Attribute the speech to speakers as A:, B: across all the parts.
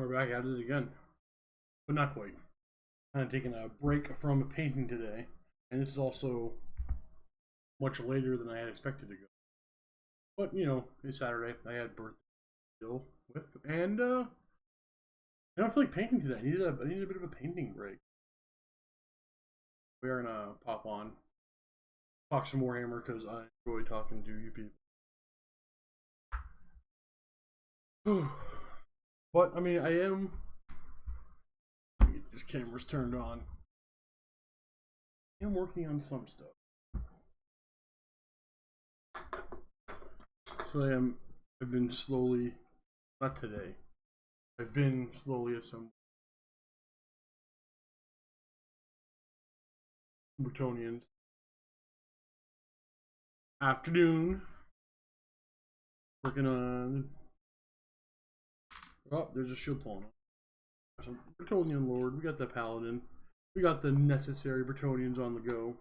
A: We're back at it again, but not quite. Kind of taking a break from painting today, and this is also much later than I had expected to go. But you know, it's Saturday. I had birthday to deal with, and I don't feel like painting today. I needed a bit of a painting break. We are gonna pop on, talk some Warhammer because I enjoy talking to you people. But I mean, I am. Let me get these cameras turned on. I am working on some stuff. So I've been slowly, not today, I've been slowly assembling Bretonians. Afternoon, working on, oh, there's a shield tall. Some Bretonian Lord, we got the Paladin, we got the necessary Bretonians on the go.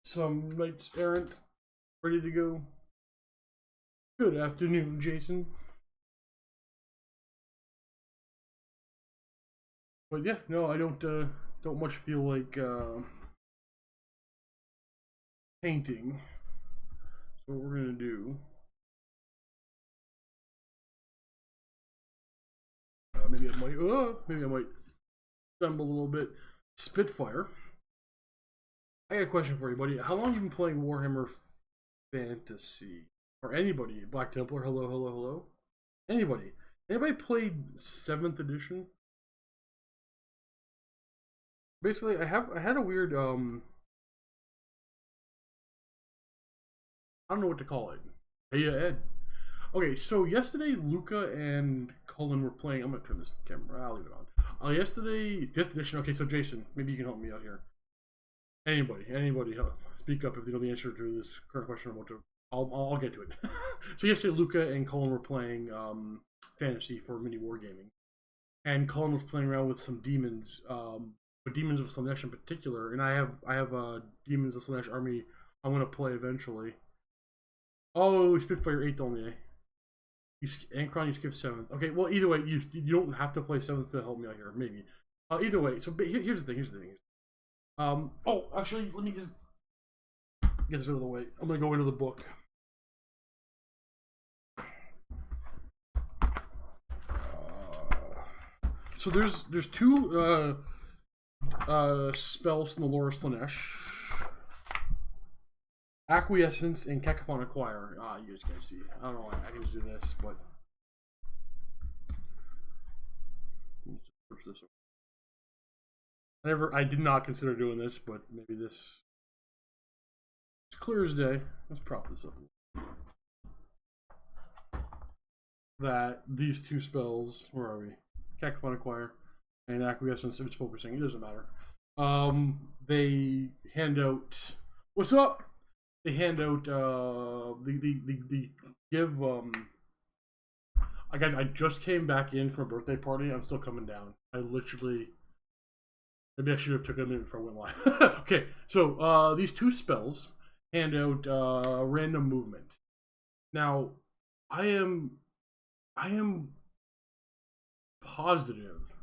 A: Some Knights Errant, ready to go. Good afternoon, Jason. But yeah, no, I don't much feel like painting. So what we're gonna do, maybe I might stumble a little bit. Spitfire. I got a question for you, buddy. How long have you been playing Warhammer Fantasy? Or anybody? Black Templar, hello, hello, hello. Anybody? Anybody played 7th edition? Basically, I had a weird I don't know what to call it. Hey Ed. Okay, so yesterday Luca and Cullen were playing. I'm gonna turn this camera. I'll leave it on. Yesterday, 5th edition. Okay, so Jason, maybe you can help me out here. Anybody, help. Speak up if you know the answer to this current question. I'll get to it. So yesterday, Luca and Cullen were playing fantasy for mini wargaming, and Cullen was playing around with some demons, but demons of Slaanesh in particular. And I have a demons of Slaanesh army I'm gonna play eventually. Oh, Spitfire 8th only. Eh? Ankron, you skip 7th. Okay, well either way, you don't have to play 7th to help me out here. Maybe. Either way, so here's the thing. Oh, actually, let me just get this out of the way. I'm gonna go into the book. So there's two spells from the lore of Slaanesh. Acquiescence and Cacophonic Choir. You guys can't see. I don't know why I can just do this, but I did not consider doing this, but maybe this. It's clear as day. Let's prop this up. That these two spells, where are we? Cacophonic Choir and Acquiescence, if it's focusing, it doesn't matter. They hand out. What's up? They hand out the give guys, I just came back in from a birthday party. I'm still coming down. I literally, maybe I should have took a minute before I went live. Okay, so these two spells hand out random movement. Now I am positive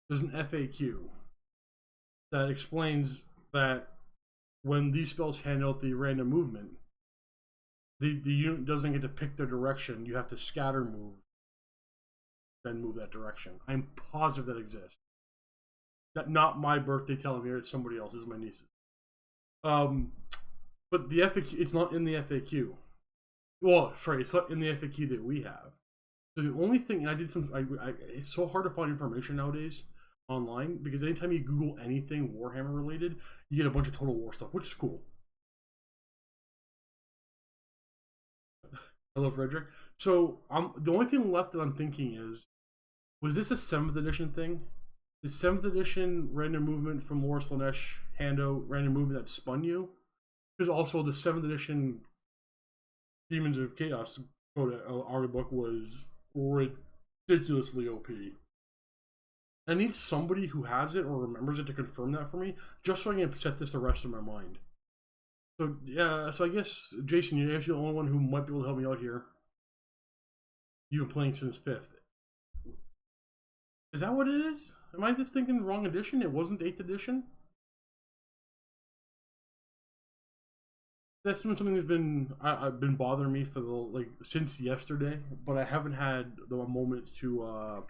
A: there's an FAQ that explains that when these spells hand out the random movement, the unit doesn't get to pick their direction. You have to scatter move, then move that direction. I'm positive that exists. That not my birthday telomere, it's somebody else's, my niece's. But the FAQ, it's not in the FAQ. Well, sorry, it's not in the FAQ that we have. So the only thing I did, it's so hard to find information nowadays online, because anytime you Google anything Warhammer related, you get a bunch of Total War stuff, which is cool. Hello, Frederick. So the only thing left that I'm thinking is, was this a 7th edition thing? The 7th edition random movement from Lore Slaanesh handout random movement that spun you? Because also the 7th edition Demons of Chaos army book was ridiculously OP. I need somebody who has it or remembers it to confirm that for me, just so I can set this the rest of my mind. So yeah, so I guess Jason, you're actually the only one who might be able to help me out here. You've been playing since 5th. Is that what it is? Am I just thinking wrong edition? It wasn't 8th edition? That's been something that's been I've been bothering me for the since yesterday, but I haven't had the moment to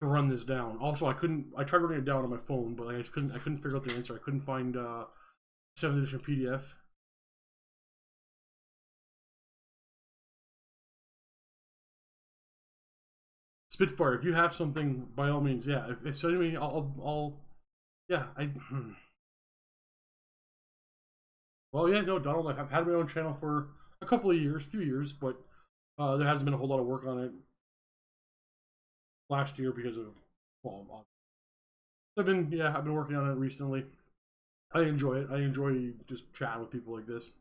A: run this down. Also, I tried running it down on my phone, but I couldn't figure out the answer. I couldn't find 7th edition PDF. Spitfire, if you have something, by all means, yeah. If it's sending me, I'll yeah. Well, yeah, no, Donald. I've had my own channel for a couple of years, few years, but there hasn't been a whole lot of work on it last year because of well, I've been working on it recently. I enjoy it. I enjoy just chatting with people like this.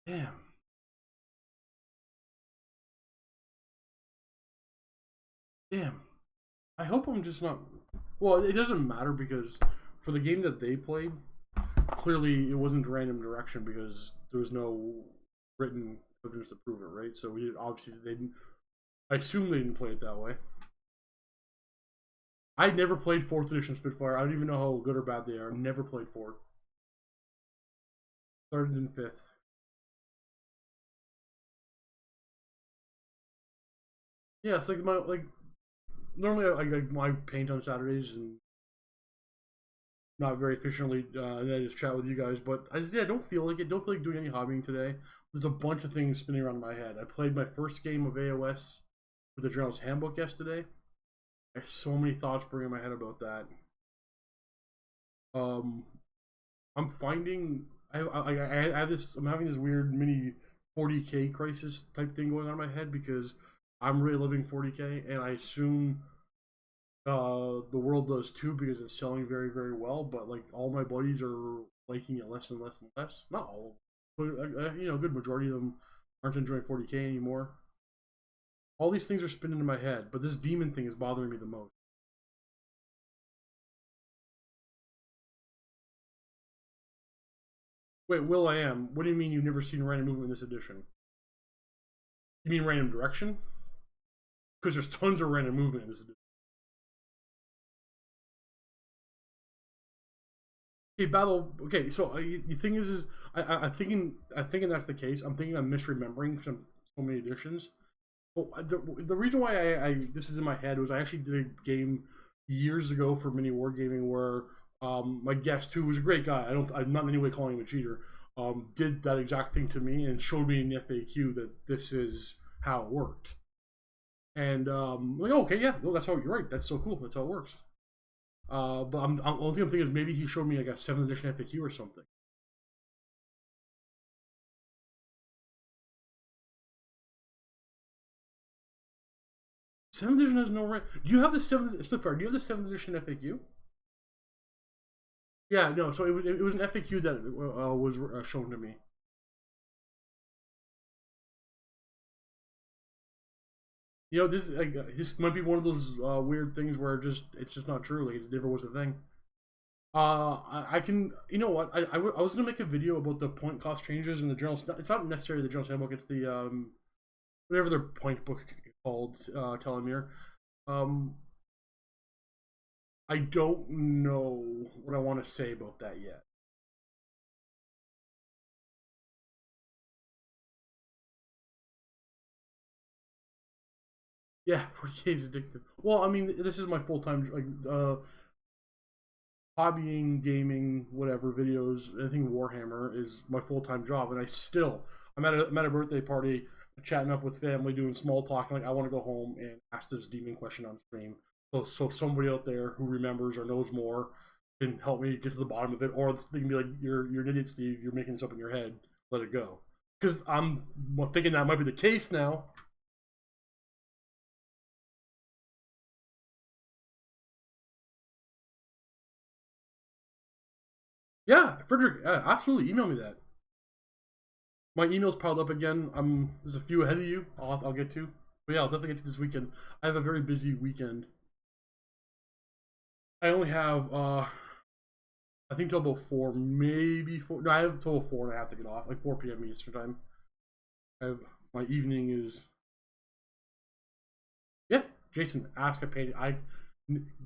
A: Damn, damn. I hope I'm just not. Well, it doesn't matter because for the game that they played, clearly it wasn't random direction because there was no written evidence to prove it, right? So we obviously they didn't. I assume they didn't play it that way. I never played 4th edition Spitfire. I don't even know how good or bad they are. Never played 4th. Started in 5th. Yeah, it's like normally I paint on Saturdays and not very efficiently, and I just chat with you guys. But I just don't feel like it. Don't feel like doing any hobbying today. There's a bunch of things spinning around in my head. I played my first game of AOS with the Journal's Handbook yesterday. I have so many thoughts bringing my head about that. Um, I'm finding I have this. I'm having this weird mini 40k crisis type thing going on in my head because I'm really living 40k, and I assume the world does too because it's selling very very well. But like all my buddies are liking it less and less and less. Not all, but a good majority of them aren't enjoying 40k anymore. All these things are spinning in my head, but this demon thing is bothering me the most. Wait, Will I am? What do you mean you've never seen random movement in this edition? You mean random direction? Because there's tons of random movement in this edition. Okay, battle. Okay, so the thing is I'm thinking that's the case. I'm thinking I'm misremembering so many editions. Well, the reason why I this is in my head was I actually did a game years ago for mini wargaming where my guest, who was a great guy, I'm not in any way calling him a cheater, did that exact thing to me and showed me in the FAQ that this is how it worked. And like, oh, okay, yeah, no, that's how you're right. That's so cool. That's how it works. But only thing I'm thinking is maybe he showed me like a 7th edition FAQ or something. Seventh edition has no rank. Do you have the seventh? Do you have the 7th edition FAQ? Yeah, no. So it was an FAQ that was shown to me. This might be one of those weird things where it's just not true. Like it never was a thing. I can. You know what? I was gonna make a video about the point cost changes in the journal. It's not necessarily the journal's handbook. It's the whatever their point book called, Telomere. Um, I don't know what I want to say about that yet. Yeah, 40k is addictive. Well, I mean, this is my full time hobbying, gaming, whatever videos, anything Warhammer is my full time job, and I'm at a birthday party, chatting up with family, doing small talk, and like I want to go home and ask this demon question on stream. So somebody out there who remembers or knows more can help me get to the bottom of it, or they can be like, "You're an idiot, Steve. You're making this up in your head. Let it go." Because I'm thinking that might be the case now. Yeah, Frederick, absolutely. Email me that. My email's piled up again. There's a few ahead of you. I'll get to. But yeah, I'll definitely get to this weekend. I have a very busy weekend. I only have I think till about 4, maybe 4. No, I have till 4 and I have to get off, like 4 p.m. Eastern time. I have my evening is Jason, ask a painting.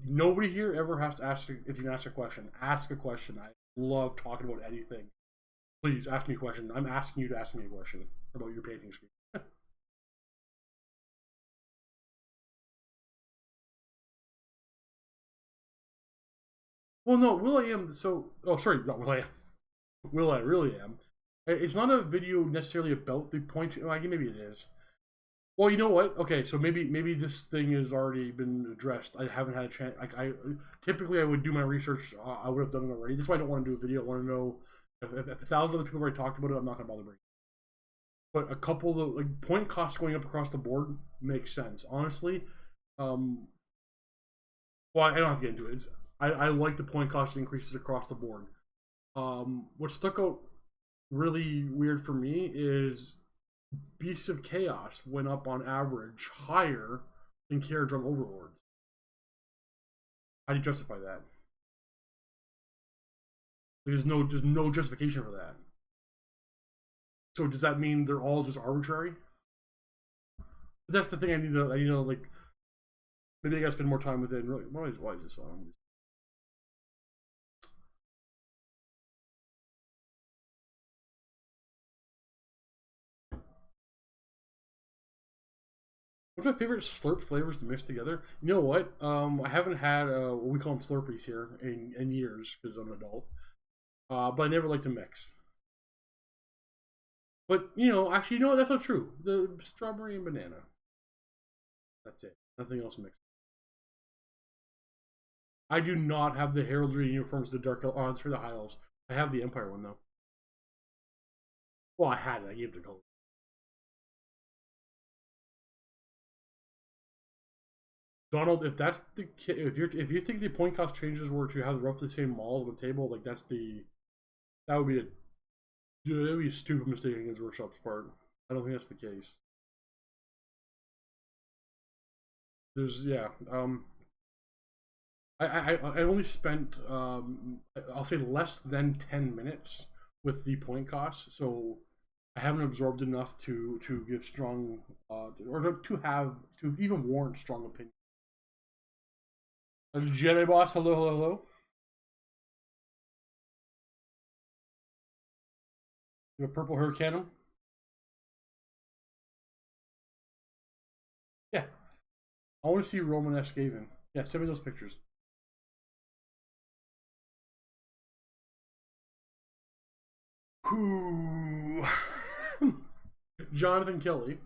A: Nobody here ever has to ask if you can ask a question. Ask a question. I love talking about anything. Please ask me a question. I'm asking you to ask me a question about your painting scheme. Well, no, Will I am so. Oh, sorry, not Will I am. Will I really am? It's not a video necessarily about the point. Well, maybe it is. Well, you know what? Okay, so maybe this thing has already been addressed. I haven't had a chance. Like I typically I would do my research. I would have done it already. That's why I don't want to do a video. I want to know if 1,000 other people already talked about it. I'm not gonna bother bringing. But a couple of the like point costs going up across the board makes sense. Honestly, well, I don't have to get into it. I like the point cost increases across the board. What stuck out really weird for me is Beasts of Chaos went up on average higher than Caradron Overlords. How do you justify that? There's no justification for that. So does that mean they're all just arbitrary? But that's the thing I need to like. Maybe I gotta spend more time with it. And really, why is this on? What's my favorite slurp flavors to mix together? You know what? I haven't had what we call them Slurpees here in years because I'm an adult. But I never like to mix. But actually, that's not true. The strawberry and banana. That's it. Nothing else mixed. I do not have the heraldry uniforms, the dark elf. Oh, it's for the high elves. I have the Empire one though. Well, I had it. I gave the color. Donald, if that's the if you think the point cost changes were to have roughly the same models on the table, like that would be a stupid mistake against Workshop's part. I don't think that's the case. There's I only spent I'll say less than 10 minutes with the point cost, so I haven't absorbed enough to give strong or to even warrant strong opinion. Jedi boss, hello, hello, hello. You have a purple hurricane. Yeah, I want to see Romanesque Skaven. Yeah, send me those pictures. Who? Jonathan Kelly.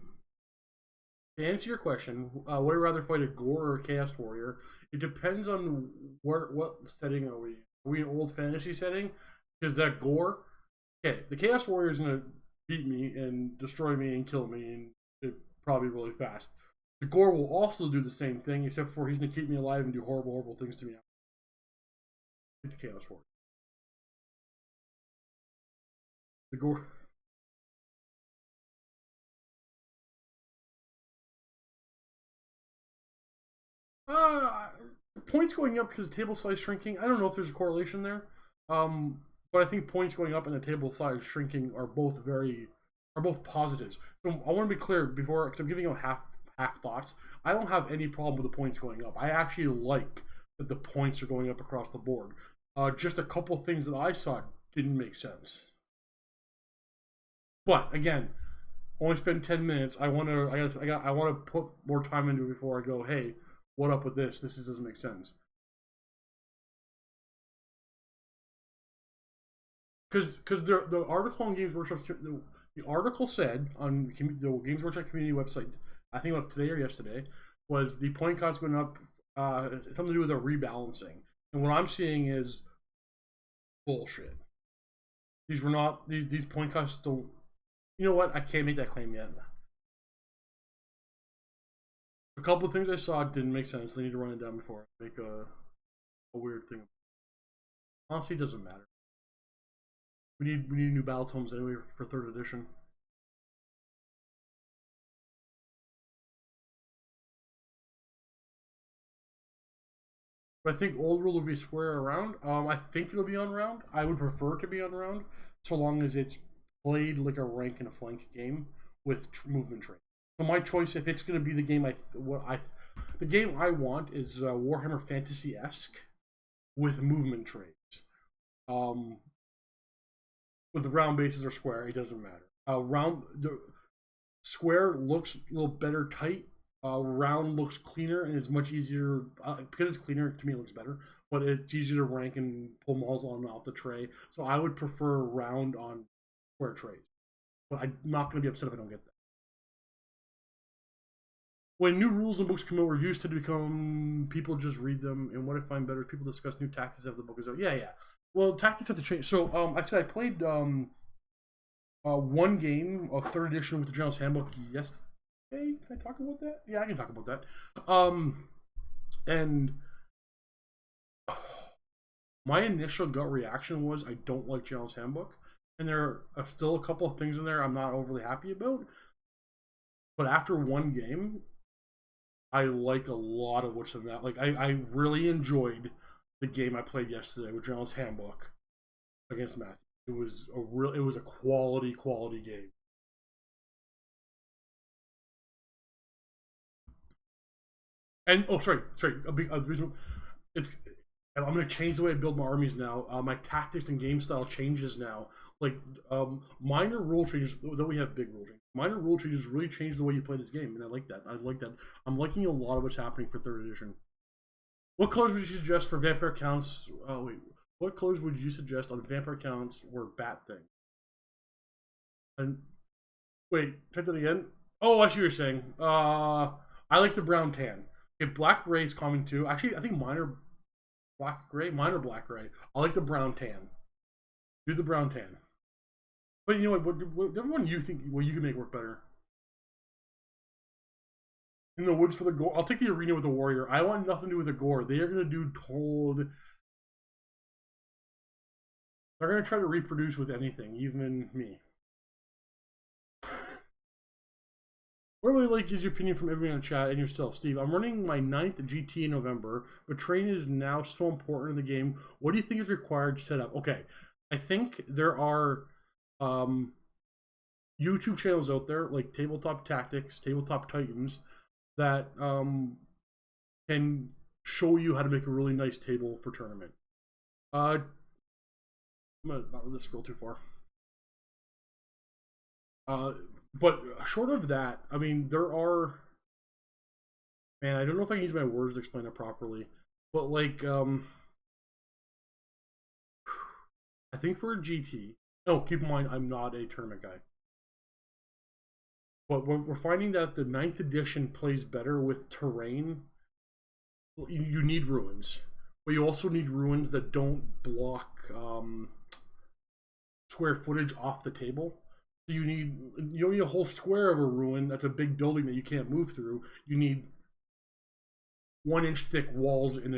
A: To answer your question, would I rather fight a Gore or a Chaos Warrior? It depends on what setting are we. Are we in old fantasy setting? Because that Gore, okay, the Chaos Warrior is gonna beat me and destroy me and kill me, and it probably really fast. The Gore will also do the same thing, except for he's gonna keep me alive and do horrible, horrible things to me. It's the Chaos Warrior. The Gore. Uh, Points going up because table size shrinking. I don't know if there's a correlation there. But I think points going up and the table size shrinking are both positives. So I want to be clear before, because I'm giving out half thoughts. I don't have any problem with the points going up. I actually like that the points are going up across the board. Just a couple things that I saw didn't make sense. But again, only spend 10 minutes. I want to put more time into it before I go, hey, what up with this? This doesn't make sense. Because the article on Games Workshop's the article said on the Games Workshop community website, I think about today or yesterday, was the point cost going up. Something to do with a rebalancing, and what I'm seeing is bullshit. These were not these point costs don't. You know what? I can't make that claim yet. A couple of things I saw didn't make sense. They need to run it down before I make a weird thing. Honestly, it doesn't matter. We need new battle tomes anyway for 3rd edition. But I think old rule will be square around. I think it'll be on round. I would prefer to be on round, so long as it's played like a rank and a flank game with movement trade. So my choice, if it's going to be the game The game I want is Warhammer Fantasy-esque with movement traits. Um, with the round bases or square, it doesn't matter. The square looks a little better tight. Round looks cleaner and it's much easier because it's cleaner. To me, it looks better, but it's easier to rank and pull models on and off the tray. So I would prefer round on square trays, but I'm not going to be upset if I don't get that. When new rules and books come out, reviews tend to become people just read them, and what I find better is people discuss new tactics after the book is out. Yeah, yeah. Well, tactics have to change. So, I said I played one game of third edition with the General's Handbook yesterday. Can I talk about that? Yeah, I can talk about that. And my initial gut reaction was I don't like General's Handbook, and there are still a couple of things in there I'm not overly happy about. But after one game, I like a lot of what's in that. Like I really enjoyed the game I played yesterday with General's Handbook against Matthew. It was a quality game. And sorry, it's I'm gonna change the way I build my armies now. My tactics and game style changes now. Like minor rule changes, though we have big rule changes. Minor rule changes really change the way you play this game, and I like that. I like that. I'm liking a lot of what's happening for third edition. What colors would you suggest for vampire counts? Wait, what colors would you suggest on vampire counts or bat thing? And wait, type that again. Oh, I see what you're saying. I like the brown tan. Okay, black gray is common too. Actually, I think minor black gray, minor black gray. I like the brown tan. Do the brown tan. But you know what everyone you think you can make work better? In the woods for the gore. I'll take the arena with the warrior. I want nothing to do with the gore. They are gonna do told. They're gonna try to reproduce with anything, even me. What I really like is your opinion from everyone in the chat and yourself, Steve. I'm running my 9th GT in November, but training is now so important in the game. What do you think is required setup? Okay, I think there are YouTube channels out there like Tabletop Tactics, Tabletop Titans that can show you how to make a really nice table for tournament. I'm gonna not let this scroll too far. But short of that, I mean, there are. Man, I don't know if I can use my words to explain it properly, but like, I think for a GT. Oh, keep in mind, I'm not a tournament guy. But we're finding that the 9th edition plays better with terrain. You need ruins, but you also need ruins that don't block square footage off the table. So you don't need a whole square of a ruin that's a big building that you can't move through. You need 1-inch thick walls in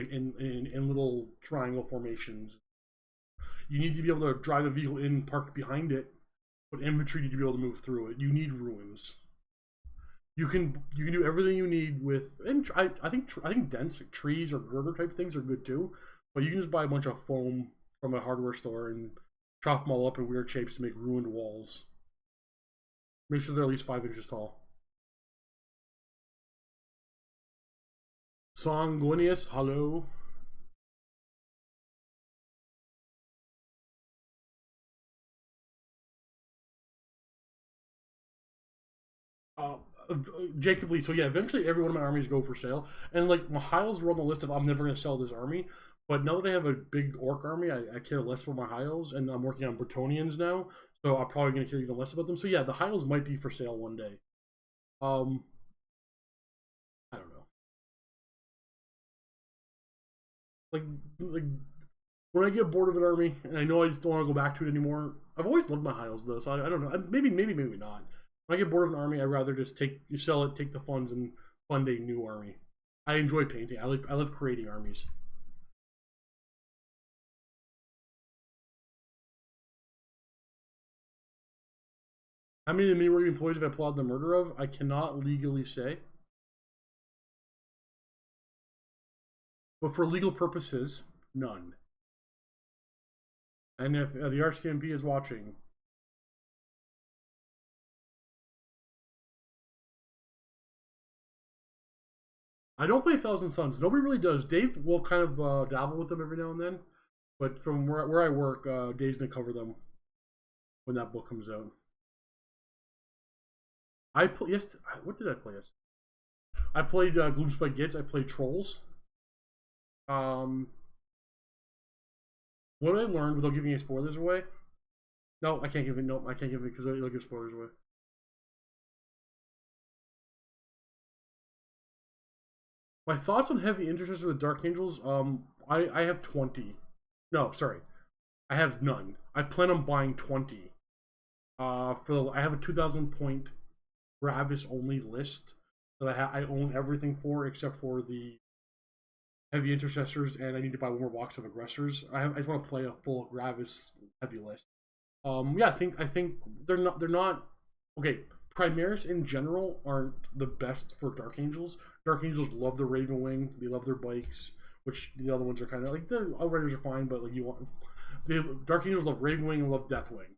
A: little triangle formations. You need to be able to drive a vehicle in, park behind it, but infantry need to be able to move through it. You need ruins. You can do everything you need with, and I think dense trees or girder type things are good too. But you can just buy a bunch of foam from a hardware store and chop them all up in weird shapes to make ruined walls. Make sure they're at least 5 inches tall. Sanguinius, hello. Jacob Lee. So yeah, eventually every one of my armies go for sale, and like Mihails were on the list of I'm never going to sell this army. But now that I have a big orc army, I care less about my Mihails, and I'm working on Bretonnians now, so I'm probably going to care even less about them. So yeah, the Hiles might be for sale one day. I don't know. Like when I get bored of an army, and I know I just don't want to go back to it anymore. I've always loved my Hiles though, so I don't know. Maybe not. When I get bored of an army, I'd rather just sell it, take the funds, and fund a new army. I enjoy painting. I love creating armies. How many of the mini employees have I applauded the murder of? I cannot legally say. But for legal purposes, none. And if the RCMP is watching, I don't play Thousand Suns. Nobody really does. Dave will kind of dabble with them every now and then, but from where I work, Dave's gonna cover them when that book comes out. I play yes. What did I play? Yes, I played Gloomspite Gitz. I played Trolls. Um, what I learned without giving any spoilers away. No, I can't give it. No, I can't give it because it'll give spoilers away. My thoughts on Heavy Intercessor with Dark Angels. I have 20. No, sorry, I have none. I plan on buying 20. I have a 2,000 point Gravis only list that I own everything for except for the Heavy Intercessors, and I need to buy one more box of Aggressors. I just want to play a full Gravis heavy list. Yeah, I think they're not okay. Primaris in general aren't the best for Dark Angels. Dark Angels love the Raven Wing. They love their bikes, which the other ones are kind of like the Outriders are fine, but like you want Dark Angels love Raven Wing and love Deathwing.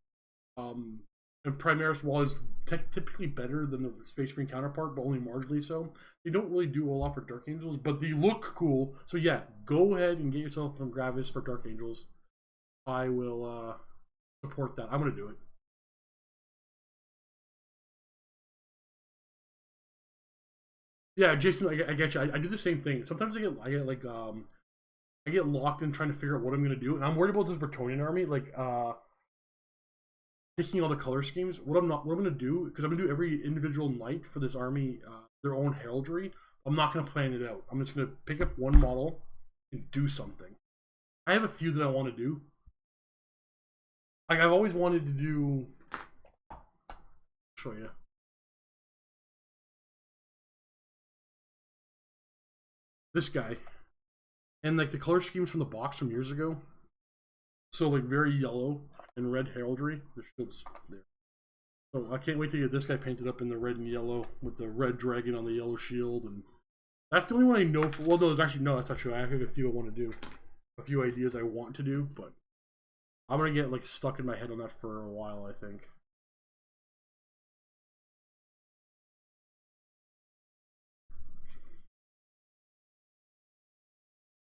A: And Primaris was typically better than the Space Marine counterpart, but only marginally so. They don't really do a lot for Dark Angels, but they look cool. So yeah, go ahead and get yourself some Gravis for Dark Angels. I will support that. I'm gonna do it. Yeah, Jason, I get you. I do the same thing. Sometimes I get locked in trying to figure out what I'm gonna do, and I'm worried about this Bretonnian army. Like picking all the color schemes. What I'm gonna do, because I'm gonna do every individual knight for this army their own heraldry. I'm not gonna plan it out. I'm just gonna pick up one model and do something. I have a few that I want to do. Like I've always wanted to do. I'll show you this guy, and like the color schemes from the box from years ago. So like very yellow and red heraldry. The shield's there. So I can't wait to get this guy painted up in the red and yellow with the red dragon on the yellow shield, and that's the only one I know. Well, no, there's actually no. That's not true. I have a few I want to do, a few ideas I want to do, but I'm gonna get like stuck in my head on that for a while. I think.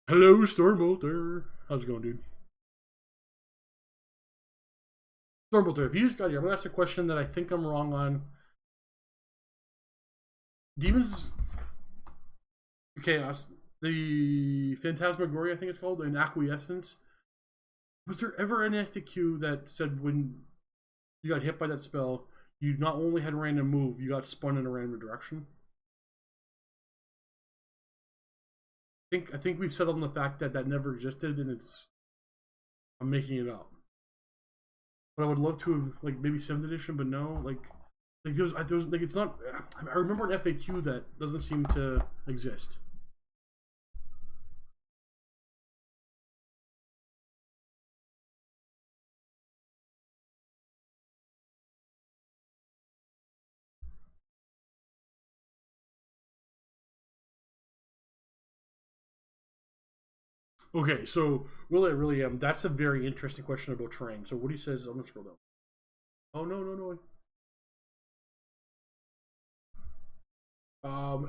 A: Hello, Stormbolter. How's it going, dude? Stormbolter, if you just got here, I'm gonna ask a question that I think I'm wrong on. Demons Chaos, the Phantasmagoria, I think it's called, and Acquiescence. Was there ever an FAQ that said when you got hit by that spell, you not only had a random move, you got spun in a random direction? I think we settled on the fact that that never existed, and I'm making it up. But I would love to have like maybe 7th edition, but no, like there's like it's not. I remember an FAQ that doesn't seem to exist. Okay, so really, that's a very interesting question about terrain. So what he says, I'm gonna scroll down. Oh no.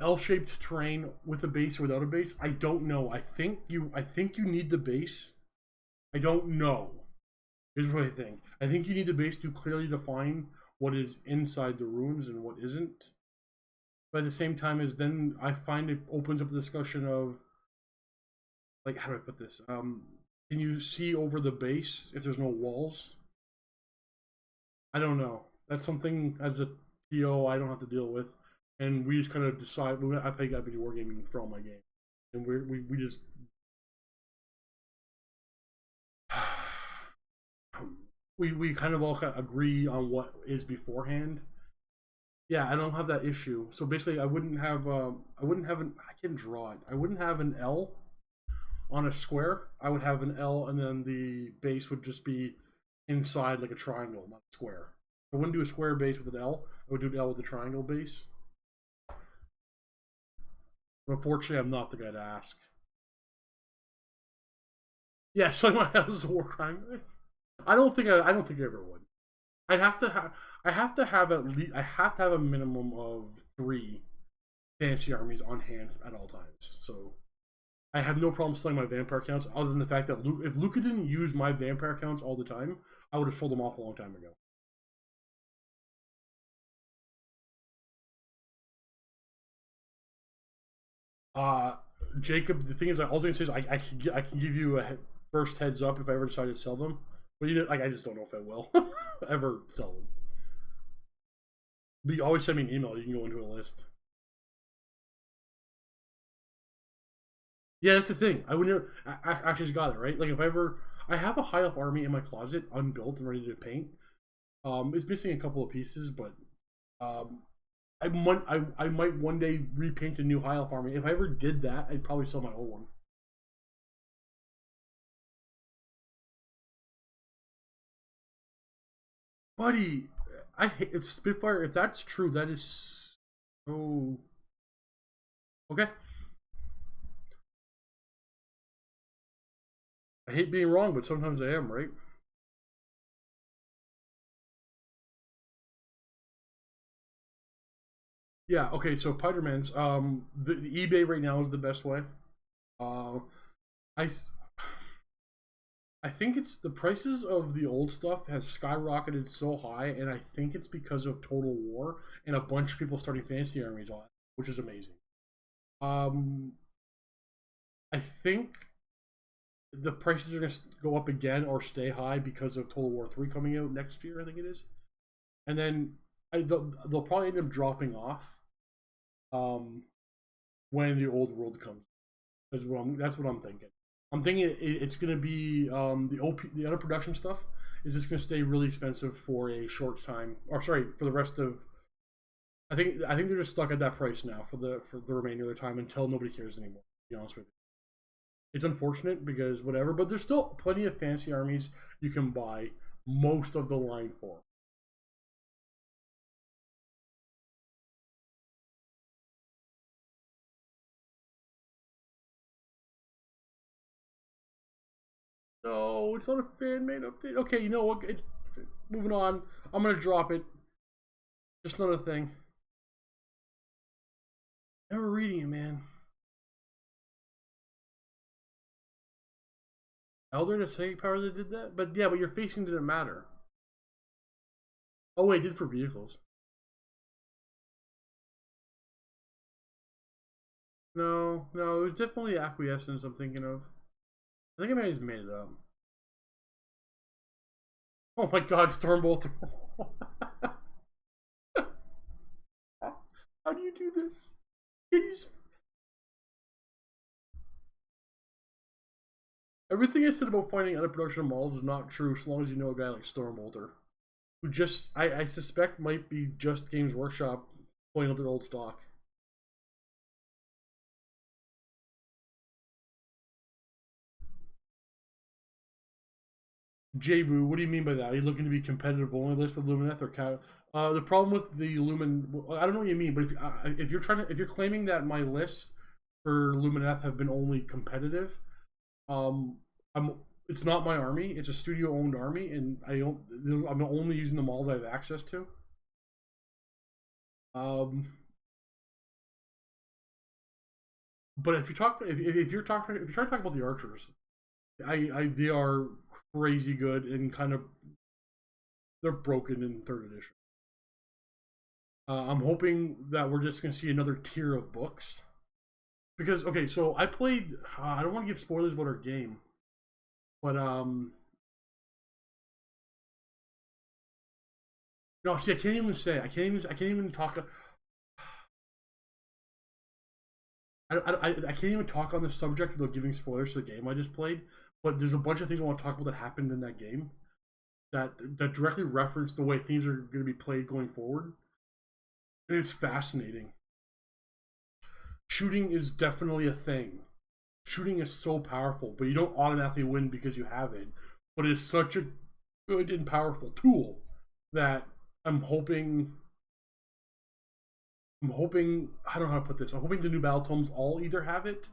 A: L-shaped terrain with a base or without a base. I don't know. I think you need the base. I don't know. Here's what I think. I think you need the base to clearly define what is inside the ruins and what isn't. But at the same time, is then I find it opens up the discussion of like how do I put this? Can you see over the base if there's no walls? I don't know. That's something as a TO I don't have to deal with, and we just kind of decide. I think I've been wargaming for all my games, and we just we kind of all kind of agree on what is beforehand. Yeah, I don't have that issue. So basically, I wouldn't have an I can draw it. I wouldn't have an L on a square. I would have an L, and then the base would just be inside like a triangle, not a square. I wouldn't do a square base with an L. I would do an L with a triangle base. But unfortunately, I'm not the guy to ask. Yeah, so my house is a war crime. I don't think I ever would. I have to have at least I have to have a minimum of 3 fancy armies on hand at all times. So I have no problem selling my vampire accounts, other than the fact that if Luca didn't use my vampire accounts all the time, I would have sold them off a long time ago. Uh, Jacob, the thing is, all I was gonna say is I can give you a first heads up if I ever decide to sell them, but you know, like I just don't know if I will ever sell them. But you always send me an email. You can go into a list. Yeah, that's the thing. I wouldn't. I actually just got it right. Like if I ever, I have a high elf army in my closet, unbuilt and ready to paint. It's missing a couple of pieces, but um, I might one day repaint a new high elf army. If I ever did that, I'd probably sell my old one. Buddy, I hate it's Spitfire. If that's true, that is so okay. I hate being wrong, but sometimes I am, right? Yeah, okay, so Piderman's the eBay right now is the best way. Uh I I think it's the prices of the old stuff has skyrocketed so high, and I think it's because of Total War and a bunch of people starting fantasy armies on it, which is amazing. Um I think the prices are gonna go up again or stay high because of Total War 3 coming out next year, I think it is. And then they'll probably end up dropping off um, when the old world comes. That's what I'm thinking. I'm thinking it's going to be the other production stuff is just going to stay really expensive for a short time, or sorry, for the rest of. I think they're just stuck at that price now for the remainder of the time until nobody cares anymore. To be honest with you, it's unfortunate because whatever, but there's still plenty of fancy armies you can buy most of the line for. No, it's not a fan made update. Okay, you know what? It's moving on. I'm gonna drop it. Just another thing. Never reading it, man. Elder to say power that did that, but yeah, but your facing didn't matter. Oh wait, it did for vehicles. No, no, it was definitely acquiescence. I'm thinking of. I think I might have just made it up. Oh my God, Stormbolt! How do you do this? Everything I said about finding other production models is not true, so long as you know a guy like Stormbolter, who just I suspect might be just Games Workshop pulling out their old stock. Jabu, what do you mean by that? Are you looking to be competitive only list with Lumineth or Cat? The problem with the Lumen, I don't know what you mean, but if you're if you're claiming that my lists for Lumineth have been only competitive, um, I'm it's not my army. It's a studio owned army, and I'm only using the models I have access to. Um, but if you're trying to talk about the archers, they are crazy good and kind of they're broken in third edition. I'm hoping that we're just gonna see another tier of books because okay, so I played. I don't want to give spoilers about our game, but no, see, I can't even say. I can't even talk. I can't even talk on the subject without giving spoilers to the game I just played. But there's a bunch of things I want to talk about that happened in that game that directly reference the way things are going to be played going forward. And it's fascinating. Shooting is definitely a thing. Shooting is so powerful, but you don't automatically win because you have it. But it's such a good and powerful tool that I'm hoping I don't know how to put this. I'm hoping the new battle tomes all either have it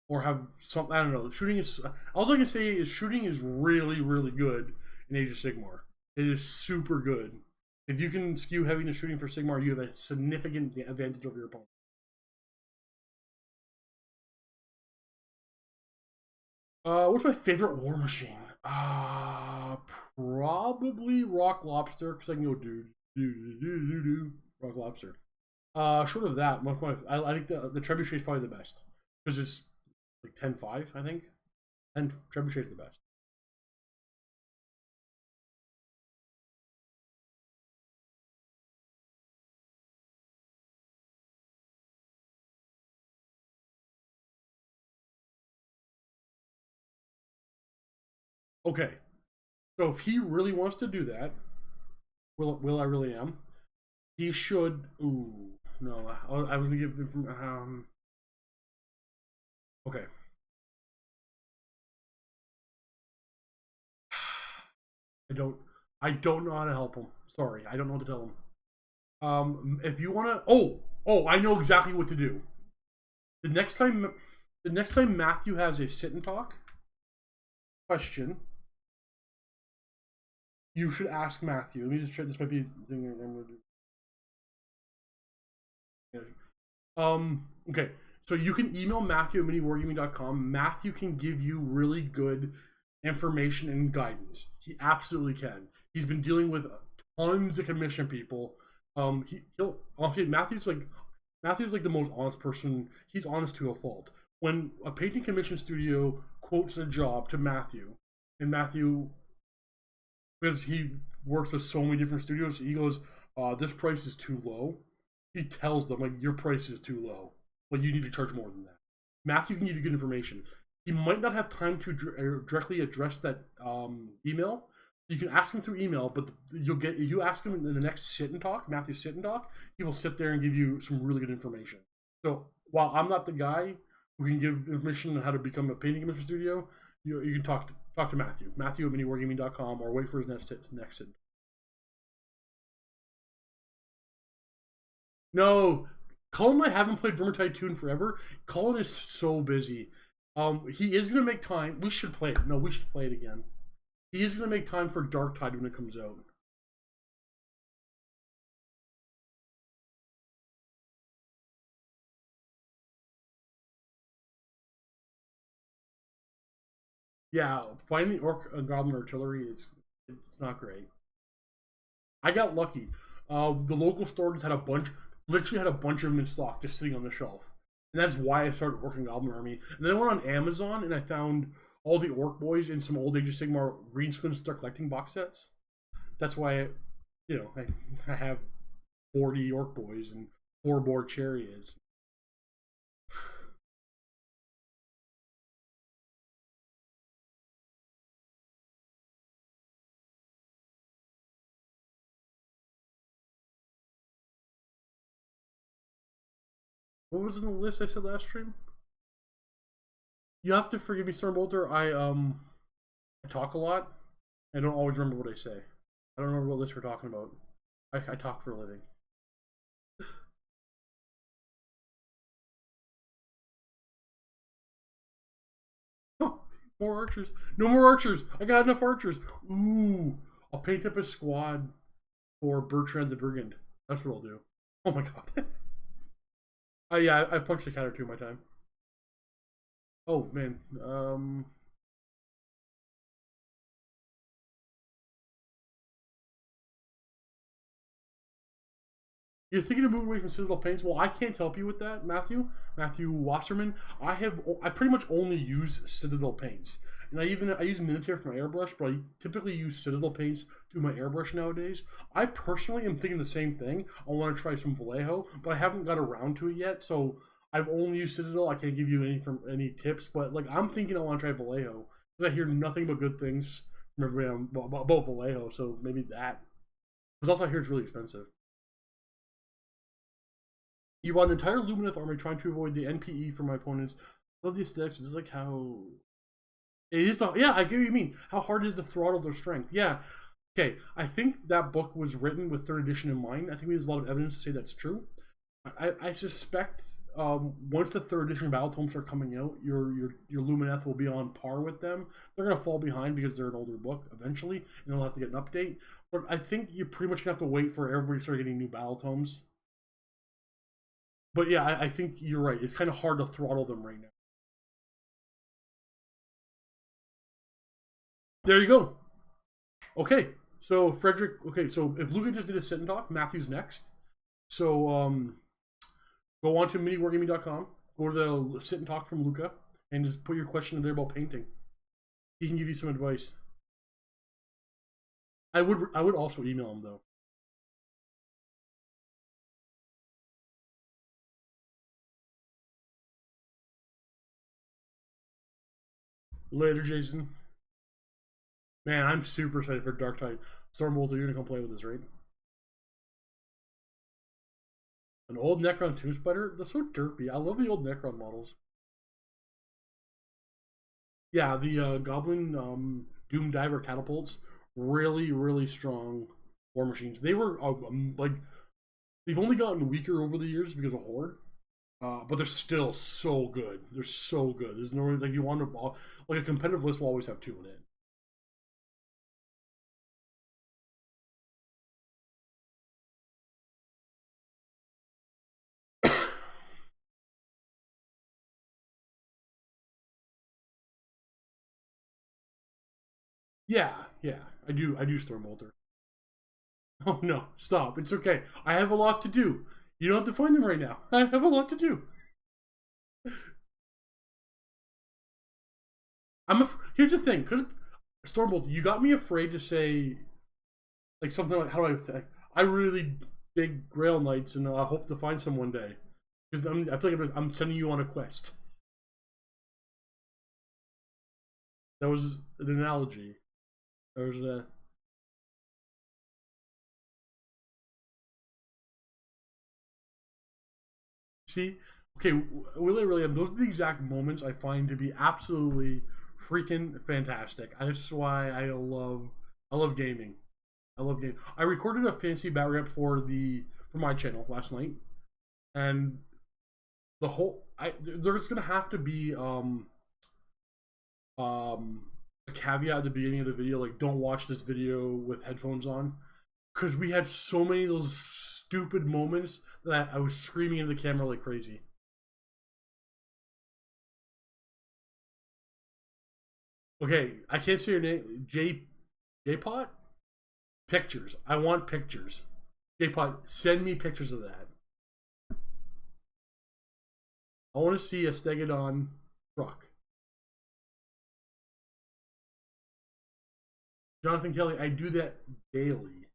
A: or have some. I don't know. Shooting is all I can say is shooting is really good in Age of Sigmar. It is super good. If you can skew heavy into shooting for Sigmar, you have a significant advantage over your opponent. What's my favorite war machine? Uh, Probably Rock Lobster because I can go do Rock Lobster. Short of that, I think the Trebuchet is probably the best because it's like 10-5, I think. And Trebuchet is the best. Okay, so if he really wants to do that, will I really am? He should. Ooh, no, I was gonna give. Okay, I don't. I don't know how to help him. Sorry, I don't know what to tell him. If you wanna, I know exactly what to do. The next time, the next time Matthew has a sit and talk question, you should ask Matthew. Let me just try. This might be the thing I'm gonna do. Okay. So you can email Matthew at miniwargaming.com. Matthew can give you really good information and guidance. He absolutely can. He's been dealing with tons of commission people. He'll honestly Matthew's like the most honest person. He's honest to a fault. When a painting commission studio quotes a job to Matthew, and Matthew, because he works with so many different studios, he goes, "This price is too low." He tells them like, "Your price is too low. Like you need to charge more than that." Matthew can give you good information. He might not have time to directly address that email. You can ask him through email, but you'll get you ask him in the next sit and talk, Matthew sit and talk. He will sit there and give you some really good information. So while I'm not the guy who can give information on how to become a painting commission studio, you can talk to Matthew. Matthew at miniwargaming.com or wait for his next sit. No, Cullen and I haven't played Vermintide 2 in forever. Cullen is so busy. He is gonna make time. We should play it. No, we should play it again. He is gonna make time for Dark Tide when it comes out. Yeah, finding the Orc and Goblin artillery is it's not great. I got lucky. The local store just had a bunch, literally had a bunch of them in stock, just sitting on the shelf, and that's why I started working Goblin Army. And then I went on Amazon and I found all the Orc boys in some old Age of Sigmar green screen start collecting box sets. That's why I have 40 Orc boys and 4 board chariots. What was in the list I said last stream? You have to forgive me, Sir Bolter. I talk a lot. I don't always remember what I say. I don't remember what list we're talking about. I talk for a living. Oh, more archers. No more archers. I got enough archers. Ooh. I'll paint up a squad for Bertrand the Brigand. That's what I'll do. Oh my god. Yeah, I've punched a cat or two in my time. Oh man. You're thinking of moving away from Citadel Paints? Well, I can't help you with that, Matthew. Matthew Wasserman. I pretty much only use Citadel Paints, and I use Minotaur for my airbrush, but I typically use Citadel Paints through my airbrush nowadays. I personally am thinking the same thing. I want to try some Vallejo, but I haven't got around to it yet. So I've only used Citadel. I can't give you any tips, but like I'm thinking I want to try Vallejo because I hear nothing but good things from everybody about Vallejo. So maybe that. Because also I hear it's really expensive. You run an entire Lumineth army trying to avoid the NPE from my opponents. Love the aesthetics, but just like how it is. Yeah, I get what you mean. How hard it is to throttle their strength? Yeah. Okay, I think that book was written with third edition in mind. I think there's a lot of evidence to say that's true. I suspect once the third edition battle tomes are coming out, your Lumineth will be on par with them. They're gonna fall behind because they're an older book eventually, and they'll have to get an update. But I think you're pretty much gonna have to wait for everybody to start getting new battle tomes. But yeah, I think you're right. It's kind of hard to throttle them right now. There you go. Okay, so Frederick. Okay, so if Luca just did a sit and talk, Matthew's next. So go on to miniwargaming.com. Go to the sit and talk from Luca, and just put your question in there about painting. He can give you some advice. I would also email him though. Later, Jason. Man, I'm super excited for Dark Tide. Stormbolter, you're gonna come play with us, right? An old Necron Tomb Spider? That's so derpy. I love the old Necron models. Yeah, the Goblin Doom Diver catapults, really, really strong war machines. They were like they've only gotten weaker over the years because of Horde, but they're still so good. They're so good. There's no reason like you want to like a competitive list will always have two in it. Yeah, yeah, I do Stormbolter. Oh no, stop! It's okay. I have a lot to do. You don't have to find them right now. I have a lot to do. Here's the thing, because Stormbolt, you got me afraid to say like something like how do I say I really dig Grail Knights and I hope to find some one day because I feel like I'm sending you on a quest. That was an analogy. There was a see. Okay, really, those are the exact moments I find to be absolutely freaking fantastic. That's why I love gaming. I love gaming. I recorded a fancy bat rep for my channel last night, and the whole there's gonna have to be a caveat at the beginning of the video, like don't watch this video with headphones on, because we had so many of those stupid moments that I was screaming into the camera like crazy. Okay, I can't say your name. J Pot. Pictures. I want pictures. J Pot, send me pictures of that. I want to see a Stegodon truck. Jonathan Kelly, I do that daily.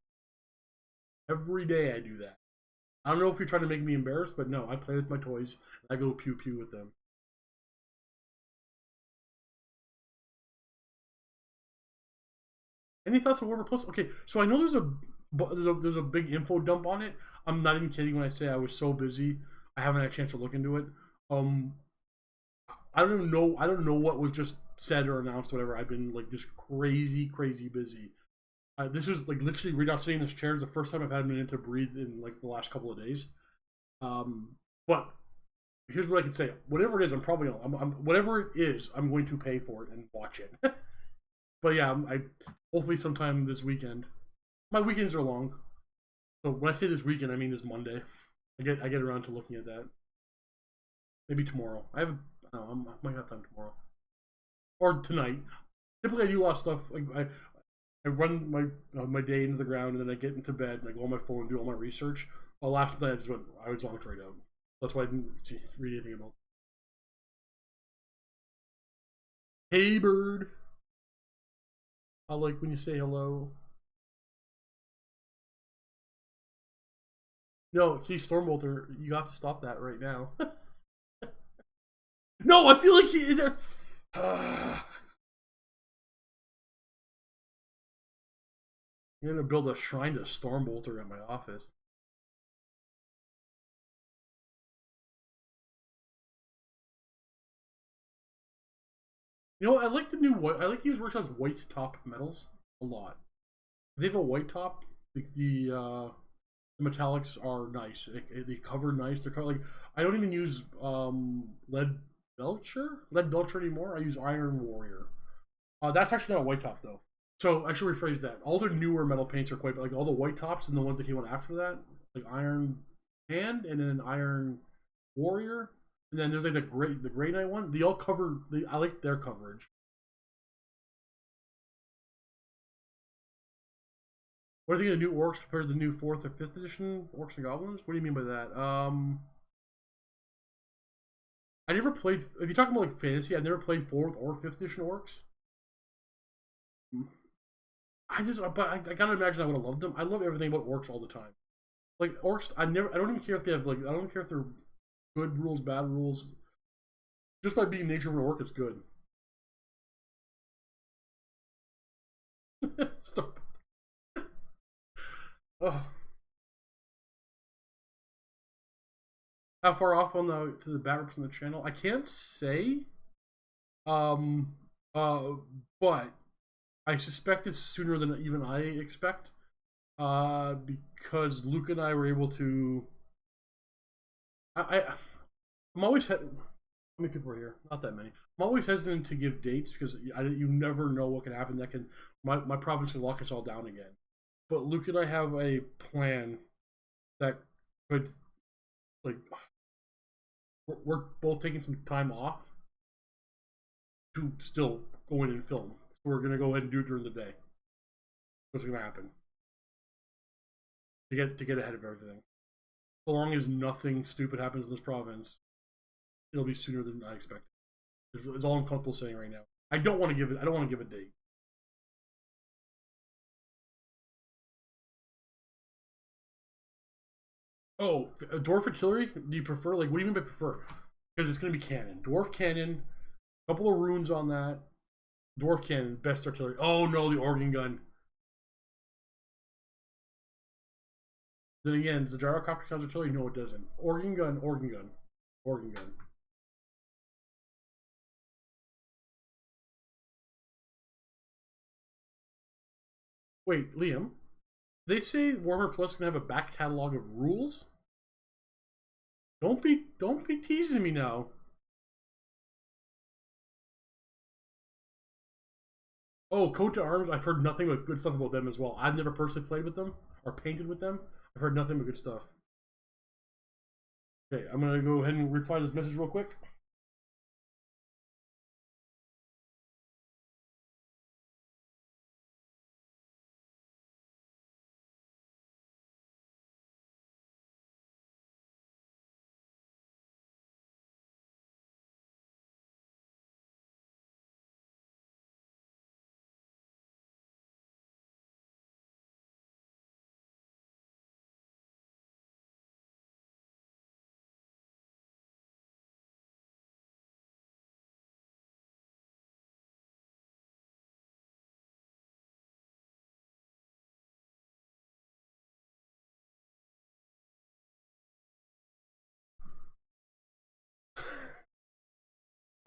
A: Every day I do that. I don't know if you're trying to make me embarrassed, but no, I play with my toys. I go pew pew with them. Any thoughts on Warhammer Plus? Okay, so I know there's a big info dump on it. I'm not even kidding when I say I was so busy I haven't had a chance to look into it. Um, I don't even know. I don't know what was just said or announced. Or whatever. I've been like just crazy busy. This is like literally right now sitting in this chair is the first time I've had a minute to breathe in like the last couple of days. Um, but here's what I can say: whatever it is, whatever it is, I'm going to pay for it and watch it. But yeah, I hopefully sometime this weekend. My weekends are long, so when I say this weekend, I mean this Monday. I get around to looking at that. Maybe tomorrow. I might have time tomorrow or tonight. Typically, I do a lot of stuff. Like I run my day into the ground, and then I get into bed and I go on my phone and do all my research. Well, last night I was locked right out. That's why I didn't read anything about. Hey, bird. I like when you say hello. No, see, Stormbolter, you have to stop that right now. No, I feel like you're gonna build a shrine to Stormbolter at my office. You know, I like the new white. I like these workshops white top metals a lot. They have a white top. The metallics are nice. They cover nice. They're cover, like I don't even use lead belcher anymore. I use iron warrior. That's actually not a white top though. So I should rephrase that. All their newer metal paints are quite like all the white tops and the ones that came out after that, like iron hand and then iron warrior. And then there's like the gray knight one. They all cover. I like their coverage. What do you think of the new orcs compared to the new 4th or 5th edition orcs and goblins? What do you mean by that? I never played. If you're talking about like fantasy, I've never played 4th or 5th edition orcs. But I gotta imagine I would have loved them. I love everything about orcs all the time. Like orcs, I don't even care if they have like, I don't care if they're good rules, bad rules. Just by being nature of an orc, it's good. Stop. Oh. How far off on the bat rips on the channel? I can't say. Um. But I suspect it's sooner than even I expect. Because Luke and I were able to. I'm always. How many people are here? Not that many. I'm always hesitant to give dates because you never know what can happen. That can my province can lock us all down again. But Luke and I have a plan that could, like, we're both taking some time off to still go in and film. So we're gonna go ahead and do it during the day. What's gonna happen to get ahead of everything? So long as nothing stupid happens in this province, it'll be sooner than I expect. It's all I'm comfortable saying right now. I don't want to give it. I don't want to give a date. Oh, dwarf artillery? Do you prefer? Like, what do you mean by prefer? Because it's going to be cannon. Dwarf cannon. A couple of runes on that. Dwarf cannon, best artillery. Oh no, the organ gun. Then again, does the gyrocopter count artillery? No, it doesn't. Organ gun, organ gun, organ gun. Wait, Liam. They say Warhammer Plus can have a back catalog of rules. Don't be teasing me now. Oh, Coat to Arms. I've heard nothing but good stuff about them as well. I've never personally played with them or painted with them. I've heard nothing but good stuff. Okay, I'm gonna go ahead and reply to this message real quick.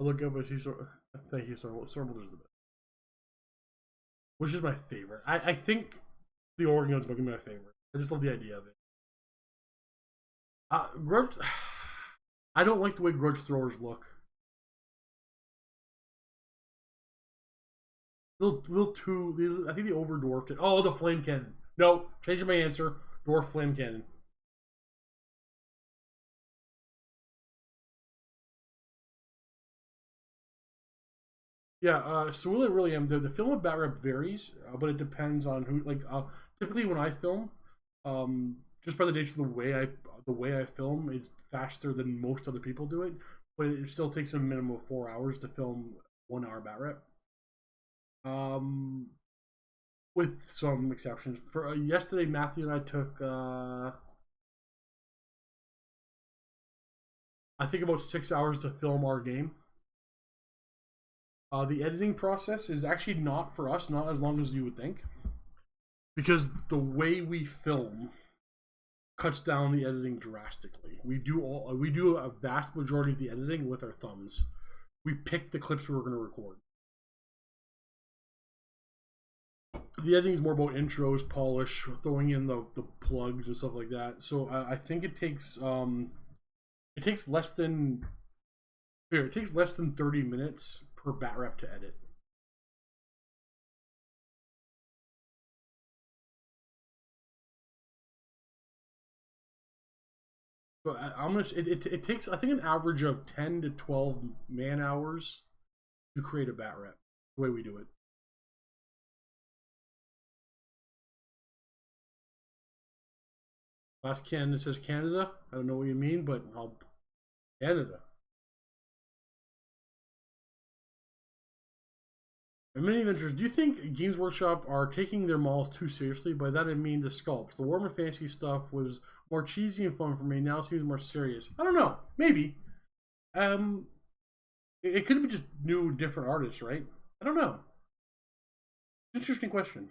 A: I'll look up what she's. Thank you, Sormel is the best. Which is my favorite. I think the organ gun's gonna be my favorite. I just love the idea of it. Grudge. I don't like the way grudge throwers look. Little too. I think they overdwarfed it. Oh, the flame cannon. No, changing my answer. Dwarf flame cannon. Yeah, so really am. The film of bat rep varies, but it depends on who. Like, typically when I film, just by the nature of the way I film, it's faster than most other people do it. But it still takes a minimum of 4 hours to film 1 hour bat rep. Um, with some exceptions. For yesterday, Matthew and I took, I think about 6 hours to film our game. The editing process is actually not for us, not as long as you would think, because the way we film cuts down the editing drastically. We do a vast majority of the editing with our thumbs. We pick the clips we're going to record. The editing is more about intros, polish, throwing in the plugs and stuff like that. So I think it takes less than 30 minutes per bat rep to edit. So it takes, I think, an average of 10 to 12 man hours to create a bat rep. The way we do it. Last Canada says Canada. I don't know what you mean, but Canada. And many adventures. Do you think Games Workshop are taking their models too seriously? By that I mean the sculpts. The Warhammer Fantasy stuff was more cheesy and fun for me. Now it seems more serious. I don't know. Maybe. It could be just new, different artists, right? I don't know. Interesting question.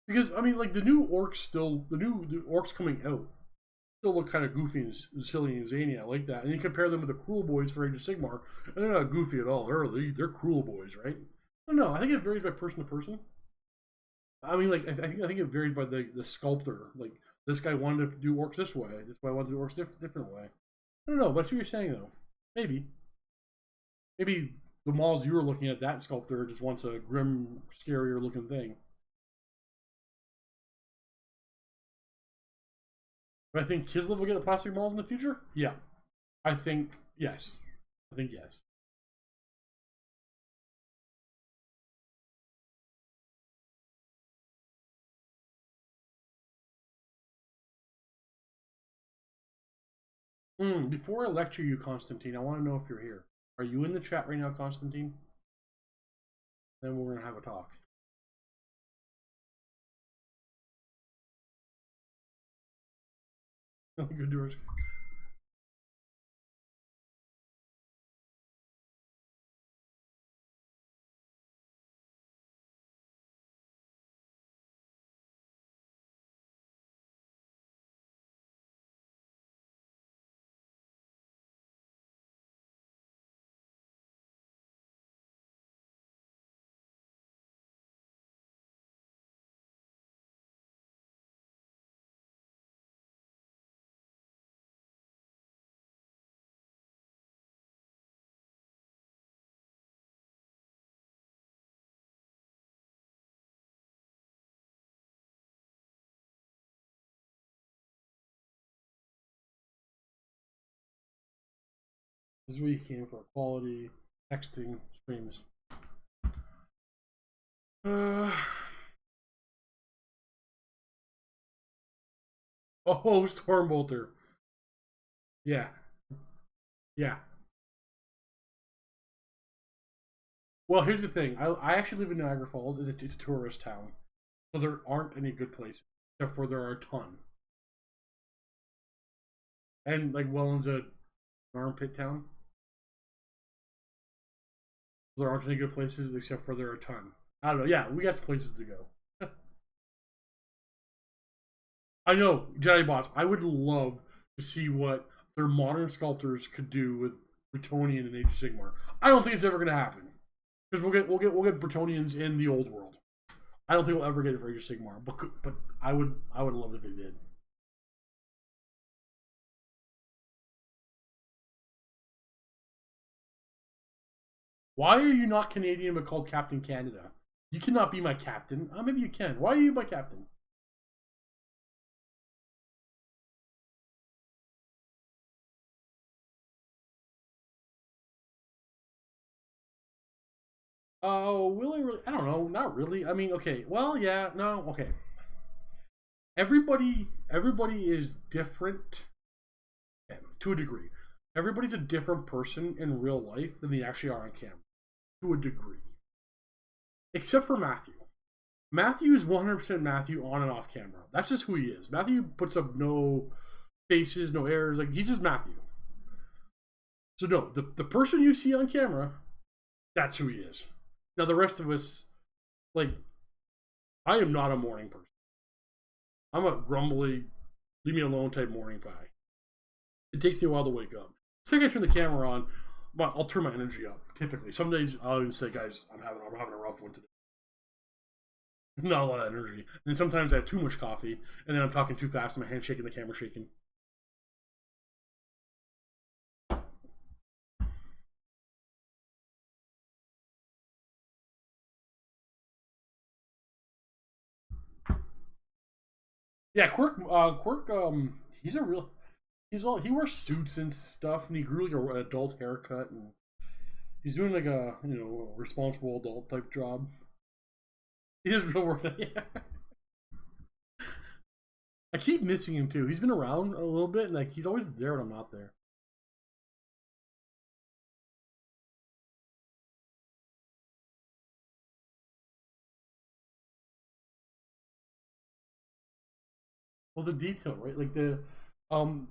A: Because I mean, like the new orcs the orcs coming out still look kind of goofy and silly and zany. I like that. And you compare them with the Cruel Boys for Age of Sigmar, and they're not goofy at all. They're Cruel Boys, right? I don't know. I think it varies by person to person. I mean, like I think it varies by the sculptor. Like this guy wanted to do orcs this way. This guy wanted to do orcs different way. I don't know. But I see what you're saying though. Maybe the models you were looking at, that sculptor just wants a grim, scarier looking thing. But I think Kislev will get the plastic models in the future. Yeah, I think yes. I think yes. Before I lecture you, Constantine, I want to know if you're here. Are you in the chat right now, Constantine? Then we're gonna have a talk. Good doers. This week came for quality texting streams. Oh, Stormbolter. Yeah, yeah. Well, here's the thing. I actually live in Niagara Falls. It's a tourist town, so there aren't any good places except for there are a ton. And like Welland's a armpit town. There aren't any good places except for there are a ton. I don't know. Yeah, we got some places to go. I know, Jedi Boss. I would love to see what their modern sculptors could do with Bretonian and Age of Sigmar. I don't think it's ever going to happen because we'll get Bretonians in the old world. I don't think we'll ever get it for Age of Sigmar, but I would love if they did. Why are you not Canadian but called Captain Canada? You cannot be my captain. Maybe you can. Why are you my captain? Oh, will I really? I don't know. Not really. I mean, okay. Well, yeah. No. Okay. Everybody is different to a degree. Everybody's a different person in real life than they actually are on camera, to a degree. Except for Matthew. Matthew is 100% Matthew on and off camera. That's just who he is. Matthew puts up no faces, no errors. Like he's just Matthew. So no, the person you see on camera, that's who he is. Now the rest of us, like, I am not a morning person. I'm a grumbly, leave me alone type morning guy. It takes me a while to wake up. The second I turn the camera on, well, I'll turn my energy up. Typically, some days I'll even say, "Guys, I'm having a rough one today. Not a lot of energy." And sometimes I have too much coffee, and then I'm talking too fast, and my hand's shaking, the camera's shaking. Yeah, Quirk. He's a real. He wears suits and stuff, and he grew like an adult haircut, and he's doing like a responsible adult type job. He is real work. Yeah. I keep missing him too. He's been around a little bit, and like he's always there when I'm not there. Well, the detail, right? Like the, um,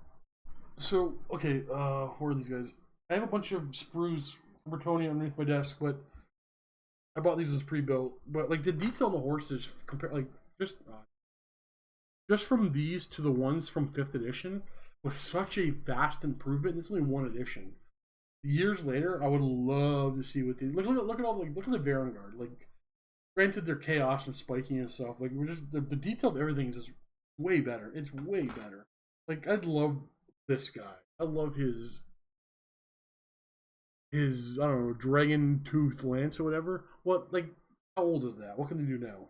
A: so okay, where are these guys? I have a bunch of sprues from Bertoni underneath my desk, but I bought these as pre-built. But like the detail on the horses, compare like just from these to the ones from fifth edition, was such a vast improvement. And it's only one edition. Years later, I would love to see what they look at all like look at the Varangard. Like, granted, they're chaos and spiking and stuff. Like, we're just the detail of everything is just way better. It's way better. Like, I'd love this guy. I love his I don't know, dragon tooth lance or whatever. What, like, how old is that? What can they do now?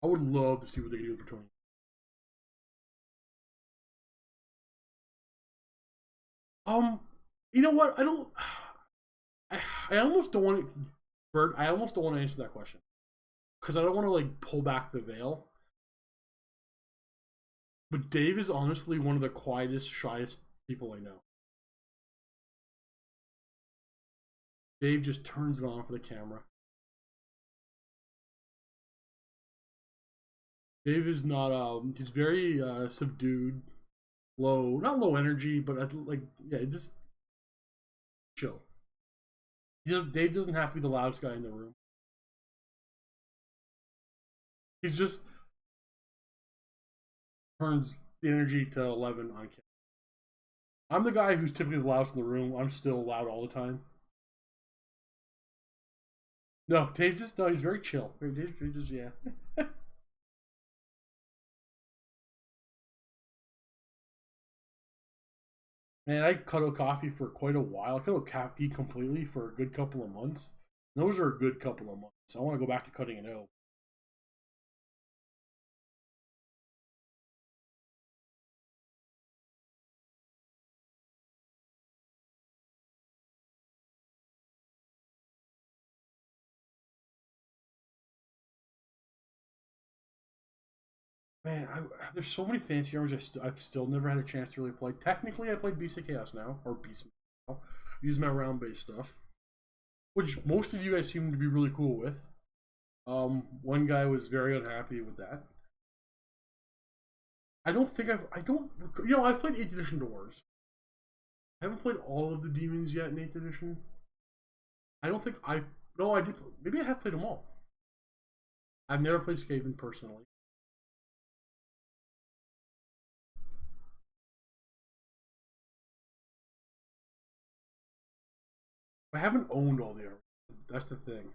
A: I would love to see what they can do with Plutonium. Um, you know what? I don't. I almost don't want to, Bert. I almost don't want to answer that question because I don't want to like pull back the veil. But Dave is honestly one of the quietest, shyest people I know. Dave just turns it on for the camera. Dave is not. He's very subdued, low, not low energy, but like yeah, just chill. Dave doesn't have to be the loudest guy in the room. He's just turns the energy to 11 on camera. I'm the guy who's typically the loudest in the room. I'm still loud all the time. No, Dave's just no. He's very chill. Dave's just yeah. Man, I cut out coffee for quite a while. I cut out coffee completely for a good couple of months. Those are a good couple of months. I want to go back to cutting it out. Man, there's so many fancy armies I've still never had a chance to really play. Technically, I played Beast of Chaos now, or Beast of Chaos, use my round based stuff, which most of you guys seem to be really cool with. One guy was very unhappy with that. I don't think I don't, I've played 8th edition Dwarves. I haven't played all of the demons yet in 8th edition. I don't think no, I did, maybe I have played them all. I've never played Skaven personally. I haven't owned all the armies. That's the thing.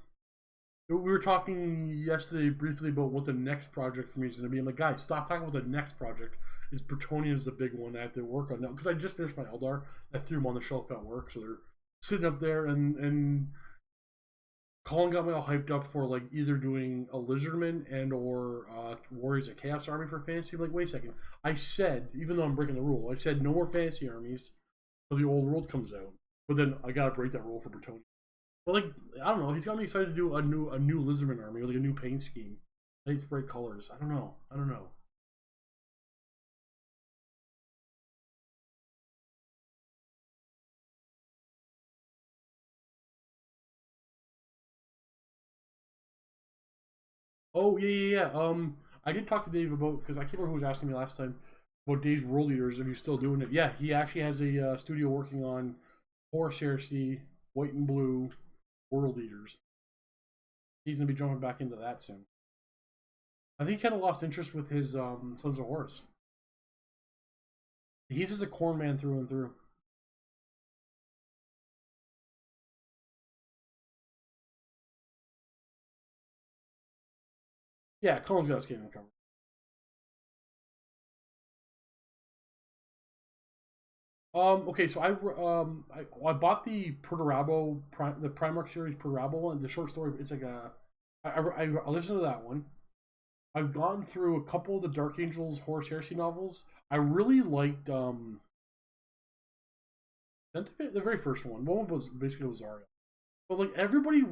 A: We were talking yesterday briefly about what the next project for me is going to be. I'm like, guys, stop talking about the next project. It's Bretonnia is the big one I have to work on now because I just finished my Eldar. I threw them on the shelf at work, so they're sitting up there. And Colin got me all hyped up for like either doing a Lizardman and or Warriors of Chaos Army for fantasy. I'm like, wait a second. I said, even though I'm breaking the rule, I said no more fantasy armies until the old world comes out. But then I gotta break that rule for Bretonnia. But like, I don't know. He's got me excited to do a new Lizardman army, or like a new paint scheme. Nice bright colors. I don't know. I don't know. Oh yeah, yeah, yeah. I did talk to Dave about because I can't remember who was asking me last time about Dave's World Leaders. If he's still doing it, yeah, he actually has a studio working on Horus Heresy, White and Blue World Leaders. He's gonna be jumping back into that soon. I think he kind of lost interest with his Sons of Horus. He's just a corn man through and through. Yeah, Colin's got a skating cover. Okay, so I bought the Perturabo the Primarch series Perturabo one, the short story. It's like I listened to that one. I've gone through a couple of the Dark Angels Horus Heresy novels. I really liked the very first one. One was basically Rosario, but like everybody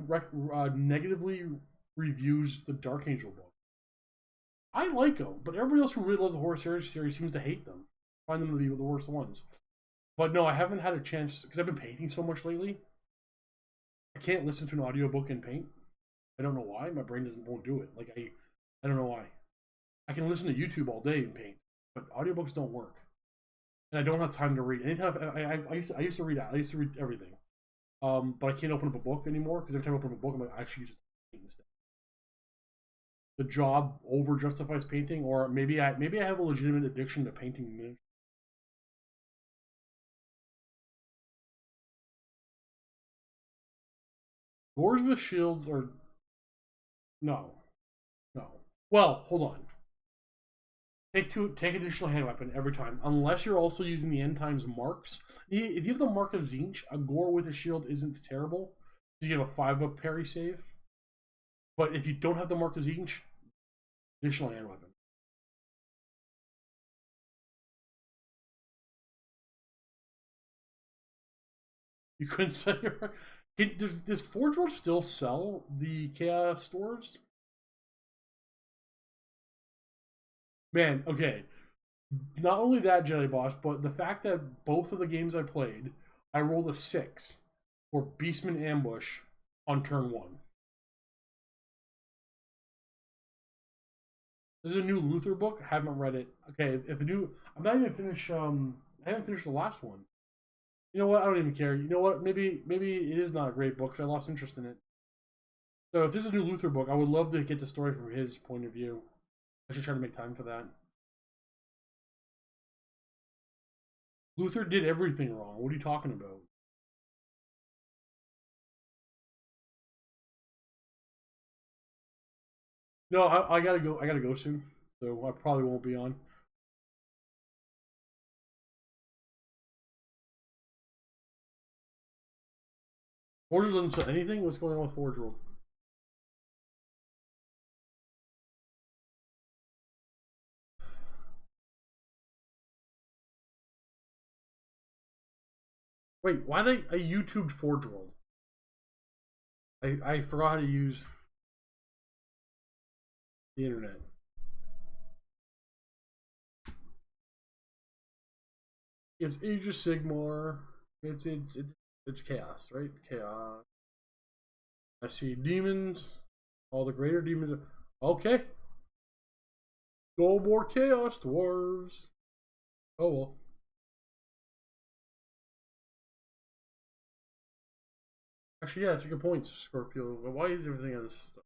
A: negatively reviews the Dark Angel book. I like them, but everybody else who really loves the horror series seems to hate them. Find them to be the worst ones. But no, I haven't had a chance because I've been painting so much lately. I can't listen to an audiobook and paint. I don't know why. My brain won't do it. Like I don't know why. I can listen to YouTube all day and paint, but audiobooks don't work. And I don't have time to read. Anytime I used to read everything. But I can't open up a book anymore because every time I open up a book, I'm like, I should just paint instead. The job over justifies painting, or maybe I have a legitimate addiction to painting miniatures. Dwarves with shields are no, no. Well, hold on. Take additional hand weapon every time, unless you're also using the end times marks. If you have the mark of Zinch, a gore with a shield isn't terrible. You have a 5-up parry save. But if you don't have the mark of Zinch, additional hand weapon. You couldn't sell your. Does Forge World still sell the Chaos stores? Man, okay. Not only that, Jelly Boss, but the fact that both of the games I played, I rolled a 6 for Beastman Ambush on turn 1. There's a new Luther book. I haven't read it. Okay, if the new, I'm not even finished. I haven't finished the last one. You know what? I don't even care. You know what? Maybe it is not a great book because I lost interest in it. So if there's a new Luther book, I would love to get the story from his point of view. I should try to make time for that. Luther did everything wrong. What are you talking about? No, I gotta go. I gotta go soon, so I probably won't be on. Forge doesn't sell anything. What's going on with Forge World? Wait, why did I YouTubed Forge World? I forgot how to use the internet. It's Age of Sigmar. It's chaos, right? Chaos. I see demons. All the greater demons. Okay. Go more chaos dwarves. Oh well. Actually, yeah, it's a good point, Scorpio. Why is everything out of stuff?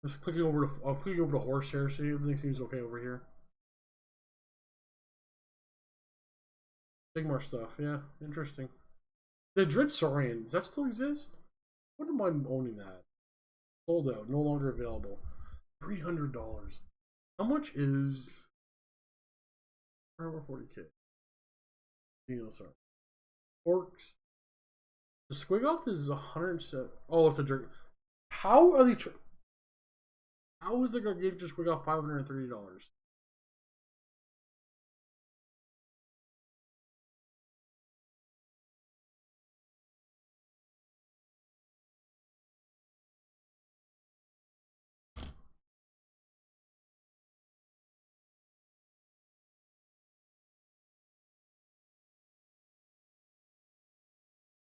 A: Just clicking over to I'm clicking over to Horsehair, see everything seems okay over here. Sigmar stuff, yeah, interesting. The Dread Saurian, does that still exist? I wouldn't mind owning that. Sold out, no longer available. $300. How much is over 40k? Dinosaur. Orcs. The Squigoth is 107. Oh, it's a jerk. How are they? How is the Gargantuan Squigoth $530?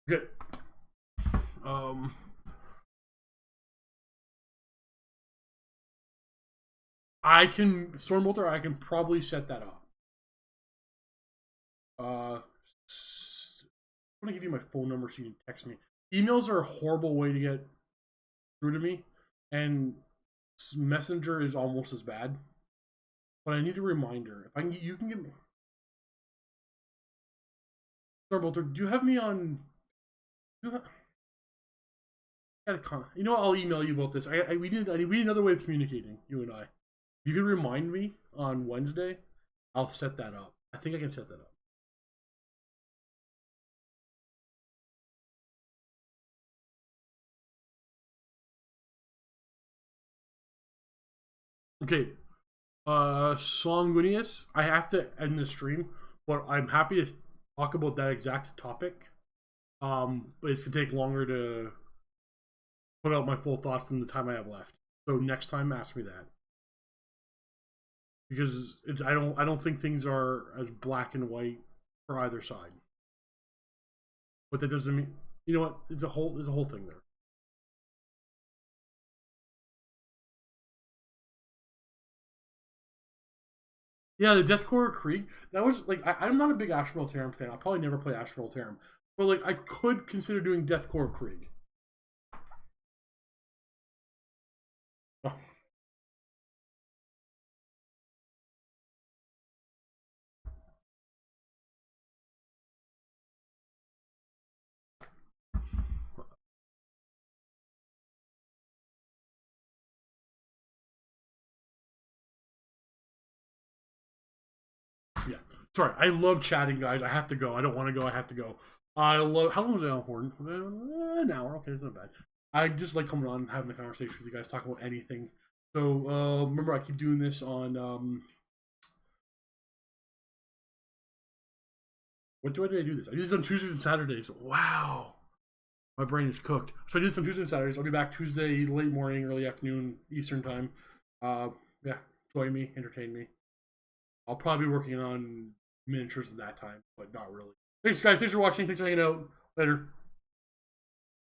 A: Good. Um, I can Stormbolter. I can probably set that up. I'm gonna give you my phone number so you can text me. Emails are a horrible way to get through to me, and Messenger is almost as bad. But I need a reminder. If I can, you can give me. Stormbolter, do you have me on? Do you have, you know what? I'll email you about this. We need another way of communicating, you and I. You can remind me on Wednesday. I'll set that up. I think I can set that up. Okay. Songunius. I have to end the stream, but I'm happy to talk about that exact topic But it's gonna take longer to put out my full thoughts than the time I have left. So next time, ask me that because I don't think things are as black and white for either side. But that doesn't mean you know what? There's a whole thing there. Yeah, the Deathcore Krieg. That was like I'm not a big Ashmore Terram fan. I'll probably never play Ashmore Terram. But like I could consider doing Deathcore Krieg. Oh, yeah. Sorry, I love chatting, guys. I have to go. I don't want to go. I have to go. I love. How long was I on for? An hour. Okay, it's not bad. I just like coming on, having a conversation with you guys, talking about anything. So remember, I keep doing this on what do I do? I do this. I do this on Tuesdays and Saturdays. Wow, my brain is cooked. So I do this on Tuesdays and Saturdays. I'll be back Tuesday late morning, early afternoon, Eastern time. Yeah, join me, entertain me. I'll probably be working on miniatures at that time, but not really. Thanks, guys. Thanks for watching. Thanks for hanging out. Later.